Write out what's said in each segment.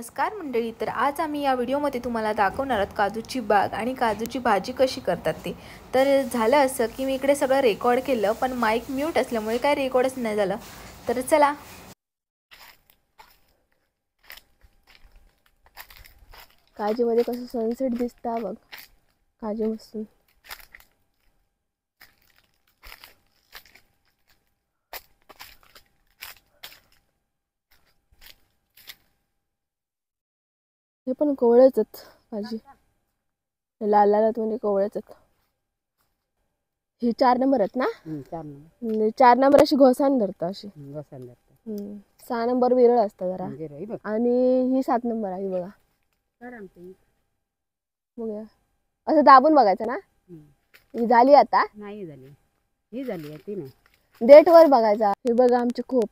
नमस्कार मंडळी. तर आज आम्ही या व्हिडिओमध्ये तुम्हाला दाखवणार आहोत काजूची बाग आणि काजूची भाजी कशी करतात ते. तर झालं असं की मी इकडे सगळं रेकॉर्ड केलं, पण माईक म्यूट असल्यामुळे काय रेकॉर्डच नाही झालं. तर चला. काजूमध्ये कसं सनसेट दिसता बघ, काजू मस्त. हे पण कोवळेच आहेत भाजी, लाल लाल म्हणजे कोवळेच आहेत. हे 4 नंबर आहेत ना? 4 नंबर. म्हणजे 4 नंबर अशी घोसाण धरतं, अशी घोसाण धरतं. 6 नंबर विरळ असतं जरा, बघ. आणि ही 7 नंबर आहे बघा. बघूया, असं दाबून बघायचं ना. ही झाली आता? नाही झाली, ही झाली ती नाही. डेट वर बघायचा. हे बघा आमचे खोप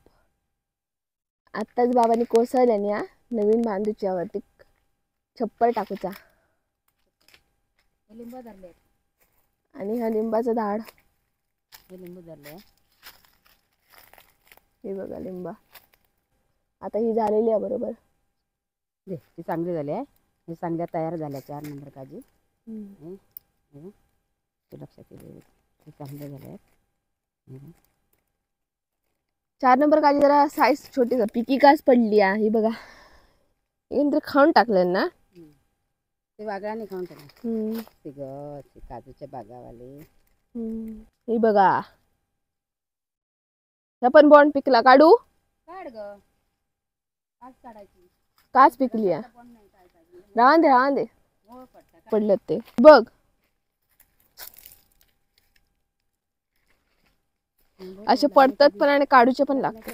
आत्ताच बाबांनी कोसळल्याने नवीन बांधूची यावरती छप्पर टाकूचा. लिंब धरले आणि हा लिंबाचं झाड, हे लिंबू धरले. हे बघा लिंबा. आता ही झालेली आहे बरोबर. ती चांगली झाली आहे, हे चांगल्या तयार झाल्या 4 नंबर काजी. लक्षात येईल, हे चांगले झाले आहेत. 4 नंबर काजी जरा साईज छोटी, पिकी कास पडली आहे. ही बघा, इंद्र खाऊन टाकलं ना. ते वागळाने खाऊन टाकलं. ते काजूच्या बागावाले. ही बघा, ह्या पण बॉन्ड पिकला. काढू? काढ ग, काच काढायची. काच पिकली आहे. राहून दे पडलं ते बघ. असे पडतात पण आणि काढूचे पण लागतात.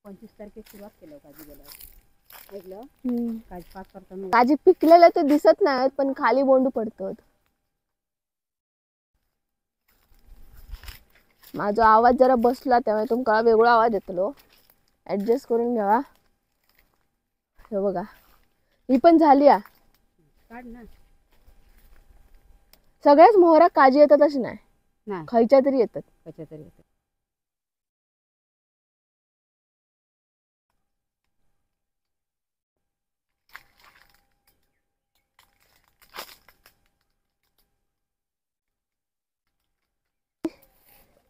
25 तारखेला सुरुवात केलं काजू गेल्यावर. ऐकलं, काजी पिकलेलं तर दिसत नाही, पण खाली बोंडू पडतात. माझा आवाज जरा बसला त्यामुळे तुमका वेगळा आवाज येतलो, ऍडजस्ट करून घ्यावा. हे बघा, ही पण झाली आ. काढ ना. सगळ्याच मोहरा काजी येतात अशी नाही, खायच्या तरी येतात.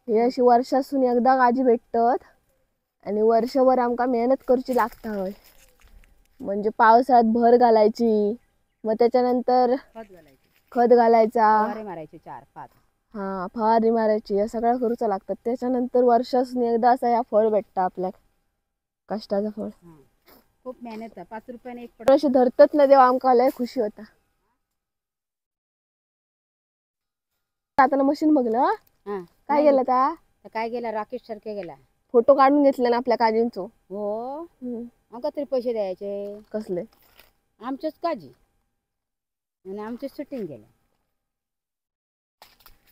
हे अशी वर्षासून एकदा काजी भेटतात आणि वर्षभर आमका मेहनत करूची लागता. होय, म्हणजे पावसाळ्यात भर घालायची, मग त्याच्यानंतर खत घालायचा, मारायचे 4-5. हा, फवारणी मारायची, या सगळ्या करूचा लागतात. त्याच्यानंतर वर्षासून एकदा असा या फळ भेटता आपल्या कष्टाचं फळ. खूप मेहनत. 5 रुपयाने एक अशी धरतात ना, तेव्हा आमका लय खुशी होता. आता मशीन बघलं काय गेलं ता? काय गेला, राकेश सारखे गेला. फोटो काढून घेतले ना आपल्या काजींचो. हो, आमका तरी पैसे द्यायचे. कसले? आमच्याच काजी आणि आमचे शूटिंग गेलं.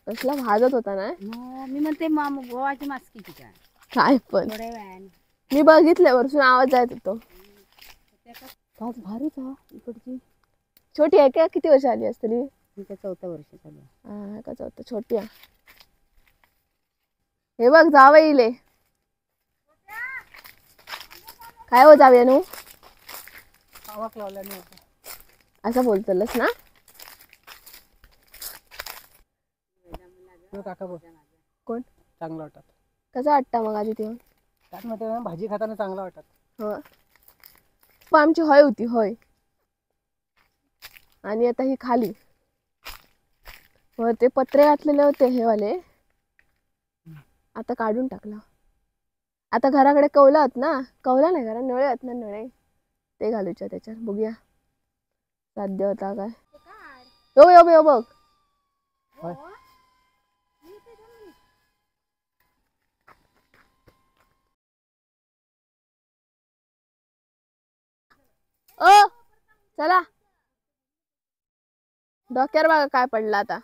कसला भाजत होता ना. मी म्हणते गोवाची मास्की काय पण मी बघितलं, वरसून आवाज जायत होतो. भारीच हा. इकडची छोटी आहे का? किती वर्ष आली असतली? 4थं वर्ष चालू. हा का, 4थं. छोटी आहे. हे बघ, जावं येईल. काय हो जाऊया नू, असं बोलतलस ना. कोण चांगला वाटत? कसा वाटतं मग आधी तेव्हा? त्यात मध्ये भाजी खाताना चांगला वाटत. हो, पण आमची होय होती होय, आणि आता ही खाली. ते पत्रे घातलेले होते हे वाले, आता काढून टाकला. आता घराकडे कौला आहेत ना, कौला नाही, घरा नळे आहेत ना, नळे ते घालूच्या त्याच्यात. बघूया साध्य होता काय. यो बघ. ओ चला, डोक्यावर बघा काय पडला आता.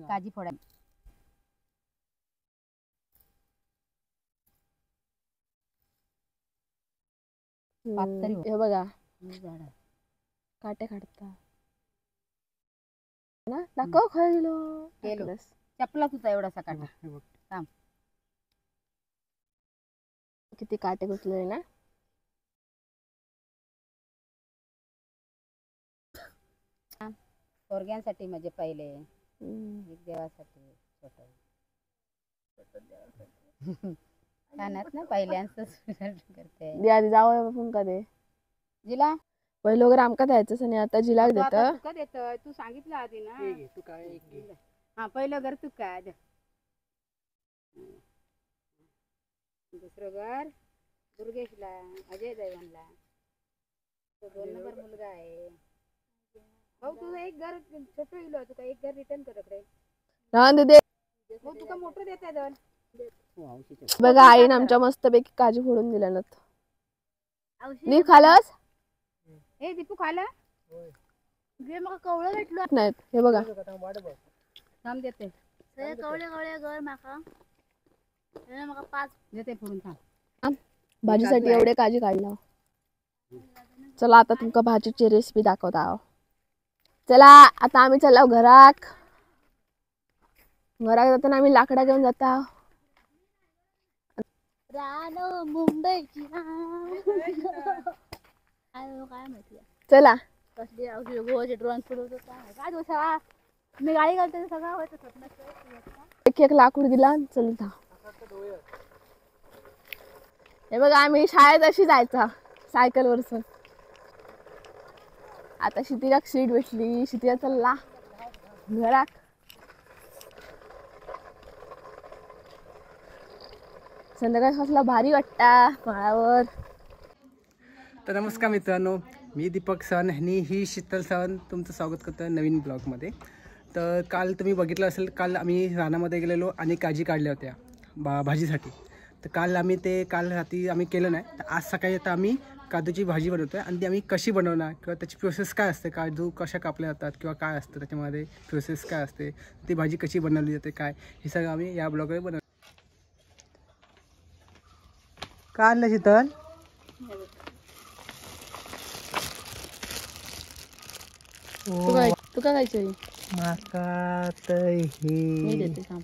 काजी फोडा. हे बघा, काटे काढता ना. दाखव खायलो. चपला तुझा एवढासा काटा थांब. किती काटे घुसले ना. पोरग्यांसाठी म्हणजे पहिले हम्म. एक देवासाठी छोट छानच ना पहिल्यांच करते. दे आधी जावं आपण का दे जिला पहिलं वगैरे आमका द्यायचं आणि आता जिला तू आता देतं. तुका देतोय तू सांगितलं आधी ना. हे घे, तू काय एक घे. हा पहिलं घर तू काय दुसरं घर दुर्गेशला अजय दैवनला तो 2 नंबर मुलगा आहे. भाऊ तुझं एक घर छोटं इलो तुका एक घर रिटर्न करकडे राहून दे दे. मग तुका मोठं देत दोन. बघा आईने आमच्या मस्तपैकी काजू फोडून दिल्या ना. नी खालस ए दीपू खाला घे मग कवळं भेटलो नाहीत हे बघा. वाट बघ. थांब देते कवळे कवळे घर माका माका 5 देते फोडून थांब. भाजीसाठी एवढे काजू काढला. चला आता तुमका भाजीची रेसिपी दाखवता आहो. चला आता आम्ही चाललो घरात. घरात जाताना आम्ही लाकडा घेऊन जाता. रानो मुंबईची काय माहिती चला कसली औषध गोवाचे ड्रोन फिरवतो काय दोषा मी गाडी घालते सगळं होतं स्वप्नात. एक एक लाकूड दिला चलता. हे बघा आम्ही शाळेत अशी जायचा सायकल वरच. आता शितीला सीट भेटली शितीला चालला घरात. संध्याकाळी कसला भारी वाटता माळावर. तर नमस्कार मित्रांनो, मी दीपक सन आणि ही शीतल सन तुमचं स्वागत करतो नवीन ब्लॉगमध्ये. तर काल तुम्ही बघितलं असेल, काल आम्ही रानामध्ये गेलेलो आणि काजी काढल्या होत्या भाजीसाठी. तर काल रात्री आम्ही केलं नाही. तर आज सकाळी आता आम्ही काजूची भाजी बनवतो आहे आणि ती आम्ही कशी बनवणार किंवा त्याची प्रोसेस काय असते, काजू कशा कापल्या जातात किंवा काय असतं त्याच्यामध्ये प्रोसेस काय असते, ती भाजी कशी बनवली जाते काय, हे सगळं आम्ही या ब्लॉगमध्ये बनवतो. काय आणलं शीतल? तू काय खायचं माका तर मी हे देते थांब.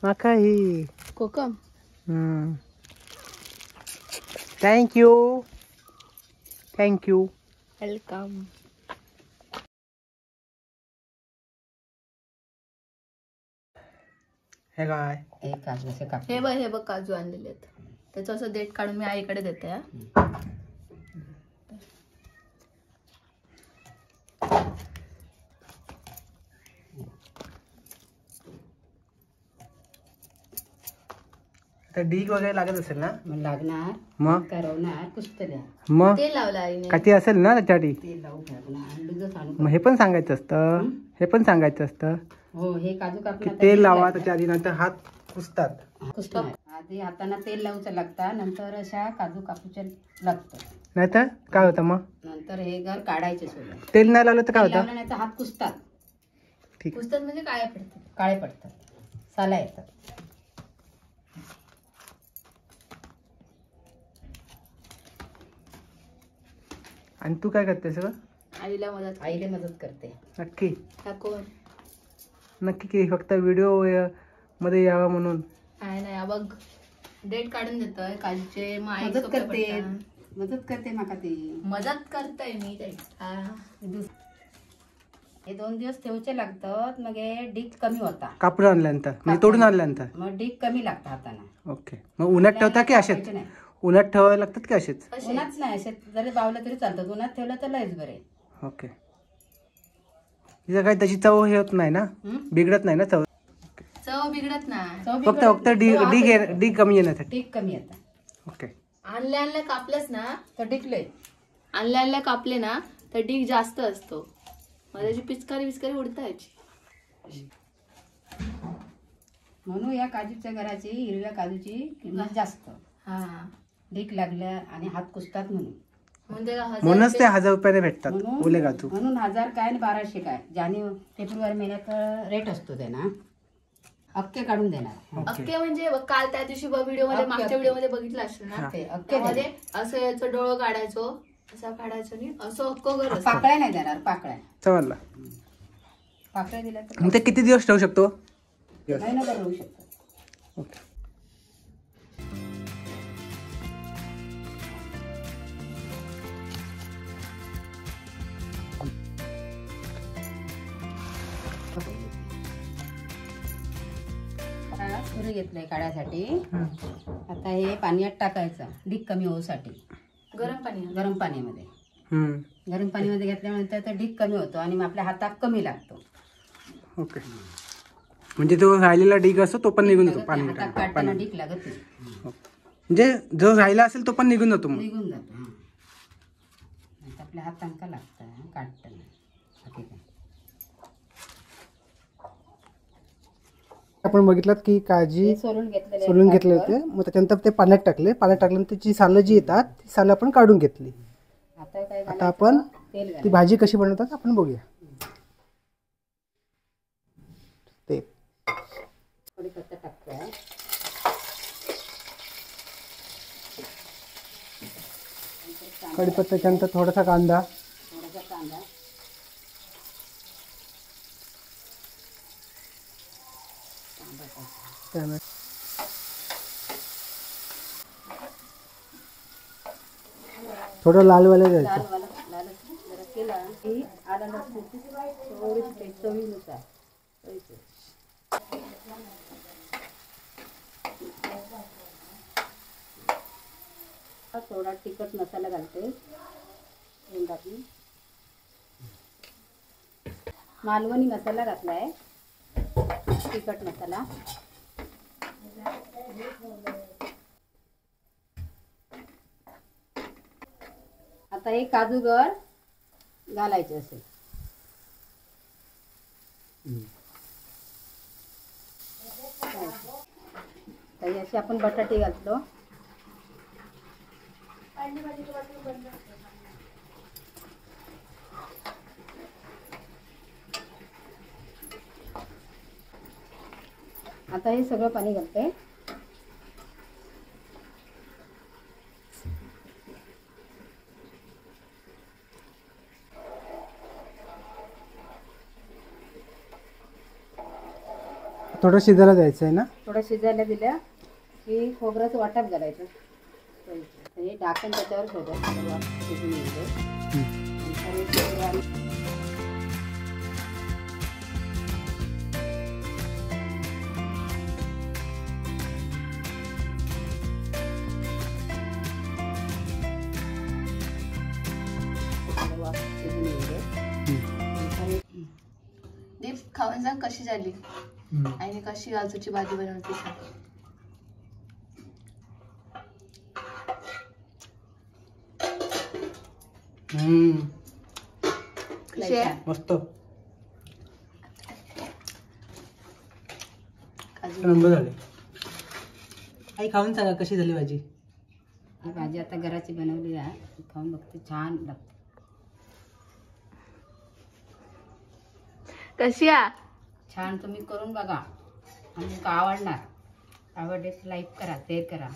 माका ही कोकम थँक्यू थँक्यू. वेलकम. हे काय एक काजूचे काप हे बघ काजू आणलेले आहेत. त्याचं असं देठ काढून मी आईकडे देते. आता ढीग वगैरे लागत असेल ना? मग लागणार मग करवणार कुसतल्या मग तेल लावलं आईने. काठी असेल ना त्याच्यासाठी? तेल लावू लागणार अंडूचं सांडू. मग हे पण सांगायचं असतं, हे पण सांगायचं असतं हो हे काजू की कापणार तेल लावा त्याच्या आधी, नंतर हात पुसतात. कुसणार आधी हाताना तेल लावूचं लागता, नंतर अशा काजू कापूच्या लागतं. नाहीतर काय होतं मग? नंतर हे घर काढायचे सोडून तेल नाही लावलं तर काय होतं? लावलं नाही तर हात कुसतात. ठीक. पुस्तक म्हणजे काय पडतं. काळे पडतात, साला येतात. आणि तू काय करते सगळं? आईला मदत. आईला मदत करते. नक्की टाकून नक्की की फक्त व्हिडिओ मध्ये यावा म्हणून? काय नाही बघ डेट काढून देतोय काजूचे. मग आई मदत सोप्या करते पडतात. मदत करते माका ती. मदत करताय मी त्याची. हे 2 दिवस ठेवचे लागतात, मग हे डीक कमी होता. कापून आणल्यानंतर म्हणजे तोडून आणल्यानंतर? मग डीक कमी लागतं हाताना. ओके. मग उन्हात ठेवता की असेच? नाही उन्हात ठेवावे लागतात की असेच? उन्हाच नाही, असे जरी बावलं तरी चालतं. उन्हात ठेवलं तर लयच बरे. ओके. तिचं काही त्याची चव हे होत नाही ना, बिघडत नाही ना चव? चव बिघडत नाही. फक्त डी कमी येण्यासाठी? डीक कमी येतात. ओके. आणल्या कापल्यास ना तर डिकलंय आणल्या कापले ना तर डीक जास्त असतो. मग त्याची पिचकारी उडता याची. म्हणून या काजूच्या घराची हिरव्या काजूची किंमत जास्त. हा डीक लागल्या आणि हात कुसतात म्हणून. म्हणूनच ते 1000 रुपयाने भेटतात ओले काजू. म्हणून 1000 काय आणि 1200 काय. फेब्रुवारी महिन्यात रेट असतो त्यांना. अक्के काढून देणार. अक्के म्हणजे काल त्या दिवशी व्हिडिओ मध्ये मागच्या व्हिडिओ मध्ये बघितलं असेल ना, ते अक्के त्यामध्ये असं याचं डोळं काढायचो, असं काढायचं नाही, असं अक्क घर असतं. पाकळ्या नाही देणार. चवला पाकळ्या दिल्या तर मग ते किती दिवस ठेवू शकतो? महिनाभर राहू शकतो. ओके. आता सुरी घेतलंय काढायसाठी. आता हे पाण्यात टाकायचं ढीक कमी होऊसाठी. गरम पाण्यामध्ये गरम पाणीमध्ये घेतल्यानंतर तर ढीक कमी होतो आणि मग आपल्या हातात कमी लागतो. ओके, म्हणजे तो राहिलेला ढीक असतो तो पण निघून जातो हातात काढताना पाणी. ढीक लागत नाही. म्हणजे जो राहिला असेल तो पण निघून जातो मग. निघून जातो. आता आपल्या हातांका लागतं काढताना. ठीक आहे. आपण बघितलं की काळजी सोलून सोलून घेतले होते, मग त्याच्यानंतर ते पाण्यात टाकल्यानंतर ती सालं जी येतात ती सालं आपण काढून घेतली. आता काय आता आपण तेल ती भाजी कशी बनवतात आपण बघूया. ते कढीपत्ता टाकतोय. कढीपत्त्याच्या नंतर थोडासा कांदा, त्यानंतर थोडं लालवाला द्यायचं. जरा केला की आला लसूणची थोडीशी पेस्ट चवीनुसार. थोडा तिखट मसाला घालते. मालवणी मसाला घातलाय, तिखट मसाला. आता हे काजूगर घालायचे असेल. तर असे आपण बटाटे घातलो. आता हे सगळं पाणी घालते. थोडं शिजायला द्यायचं आहे ना. थोडं शिजायला दिलं की खोबऱ्याचं वाटप घालायचं. हे ढाकण त्याच्यावर ठेवतं. शिजून येते. दीप खाऊन सांग कशी झाली आणि कशी काजूची भाजी बनवते सांग. कशी आहे? मस्त काजू नंबर झाले. आई खाऊन सांगा कशी झाली भाजी. ही भाजी आता घराची बनवली आहे. खाऊन बघते, छान लागते. कशी आहे? छान. तुम्ही करून बघा आणि आवडणार. आवडले लाईक करा, शेअर करा.